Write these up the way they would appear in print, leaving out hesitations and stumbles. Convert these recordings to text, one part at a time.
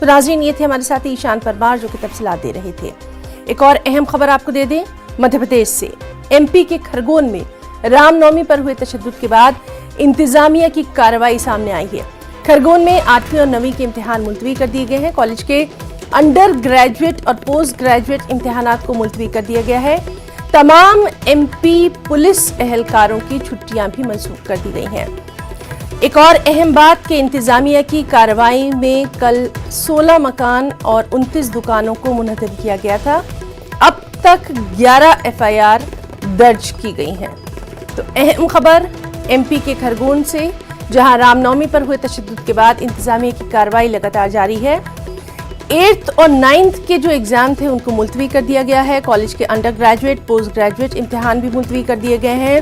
तो नाज़रीन, ये थे हमारे साथ ईशान परमार जो कि तफसीलात दे रहे थे। एक और अहम खबर आपको दे दें, मध्य प्रदेश से एमपी के खरगोन में रामनवमी पर हुए तशद्दुद के बाद इंतजामिया की कार्रवाई सामने आई है। खरगोन में 8वीं और 9वीं के इम्तिहान मुलतवी कर दिए गए हैं। कॉलेज के अंडर ग्रेजुएट और पोस्ट ग्रेजुएट इम्तिहानात को मुलतवी कर दिया गया है। तमाम एमपी पुलिस एहलकारों की छुट्टियां भी मनसूख कर दी गई हैं। एक और अहम बात कि इंतजामिया की कार्रवाई में कल 16 मकान और 29 दुकानों को मुनहदिम किया गया था। अब तक 11 एफआईआर दर्ज की गई हैं। तो अहम खबर एमपी के खरगोन से, जहां रामनवमी पर हुए तशद्दुद के बाद इंतजामिया की कार्रवाई लगातार जारी है। 8th और 9th के जो एग्जाम थे उनको मुलतवी कर दिया गया है। कॉलेज के अंडर ग्रेजुएट पोस्ट ग्रेजुएट इम्तिहान भी मुलतवी कर दिए गए हैं।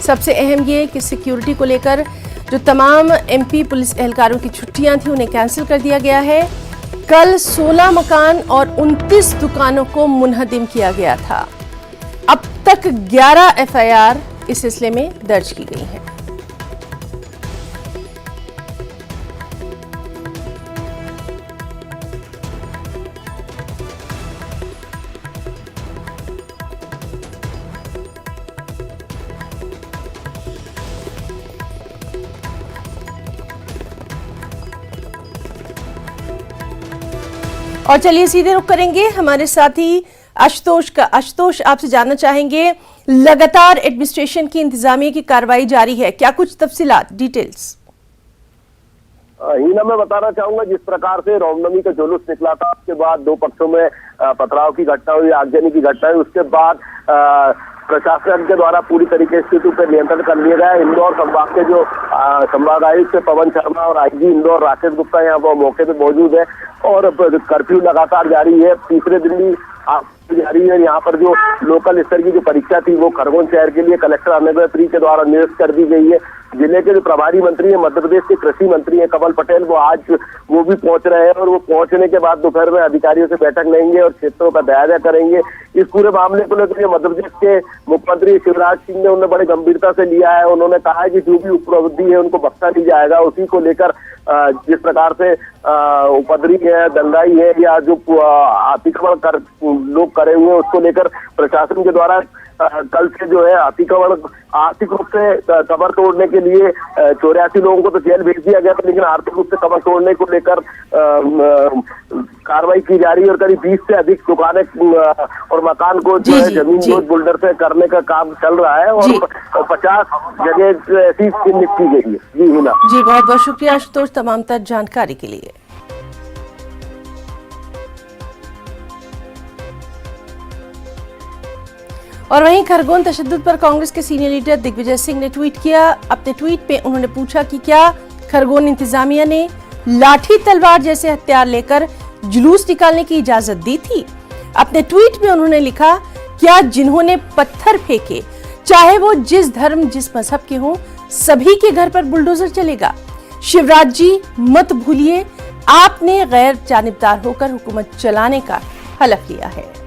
सबसे अहम ये कि सिक्योरिटी को लेकर जो तमाम एमपी पुलिस एहलकारों की छुट्टियां थी उन्हें कैंसिल कर दिया गया है। कल 16 मकान और 29 दुकानों को मुनहदिम किया गया था। अब तक 11 एफआईआर इस सिलसिले में दर्ज की गई हैं। और चलिए सीधे रुख करेंगे हमारे साथी आशुतोष का। आशुतोष, आपसे जानना चाहेंगे, लगातार एडमिनिस्ट्रेशन की इंतजामिया की कार्रवाई जारी है, क्या कुछ तफसीलात, डिटेल्स? हीना, मैं बताना चाहूंगा, जिस प्रकार से रामनवमी का जुलूस निकला था, उसके बाद दो पक्षों में पथराव की घटना हुई, आगजनी की घटना हुई, उसके बाद प्रशासन के द्वारा पूरी तरीके से स्थिति पर नियंत्रण कर लिया गया। इंदौर संभाग के जो संभाग आयुक्त पवन शर्मा और आईजी इंदौर राकेश गुप्ता यहाँ पर मौके पे मौजूद है और कर्फ्यू लगातार जारी है। तीसरे दिन भी जारी है। यहाँ पर जो लोकल स्तर की जो परीक्षा थी वो खरगोन शहर के लिए कलेक्टर अनंत प्री के द्वारा निरस्त कर दी गई है। जिले के जो प्रभारी मंत्री है, मध्य प्रदेश के कृषि मंत्री है कमल पटेल, वो आज वो भी पहुंच रहे हैं और वो पहुंचने के बाद दोपहर में अधिकारियों से बैठक लेंगे और क्षेत्रों का जायजा करेंगे। इस पूरे मामले को लेकर मध्य प्रदेश के मुख्यमंत्री शिवराज सिंह ने उन्हें बड़ी गंभीरता से लिया है। उन्होंने कहा है कि जो भी उपलब्धि है उनको बख्शा नहीं जाएगा। उसी को लेकर जिस प्रकार से उपद्रवी है, दंगाई है या जो अतिक्रमण कर लोग करे हुए हैं, उसको लेकर प्रशासन के द्वारा कल से जो है अतिक्रमण आर्थिक रूप से कमर तोड़ने के लिए 84 लोगों को तो जेल भेज दिया गया था, लेकिन आर्थिक रूप से कमर तोड़ने को लेकर कार्रवाई की जा रही है और करीब 20 से अधिक दुकानें और मकान को जो है जमीन बुल्डर से करने का काम चल रहा है और 50 जगह ऐसी चिन्हित की गई है। जी हिना जी, बहुत बहुत शुक्रिया आशुतोष तमाम तर जानकारी के लिए। और वहीं खरगोन तशद्दुद पर कांग्रेस के सीनियर लीडर दिग्विजय सिंह ने ट्वीट किया। अपने ट्वीट पे उन्होंने पूछा कि क्या खरगोन इंतजामिया ने लाठी तलवार जैसे हथियार लेकर जुलूस निकालने की इजाजत दी थी। अपने ट्वीट में उन्होंने लिखा, क्या जिन्होंने पत्थर फेंके, चाहे वो जिस धर्म जिस मजहब के हों, सभी के घर पर बुलडोजर चलेगा। शिवराज जी मत भूलिए, आपने गैर जानिबदार होकर हुकूमत चलाने का हलफ लिया है।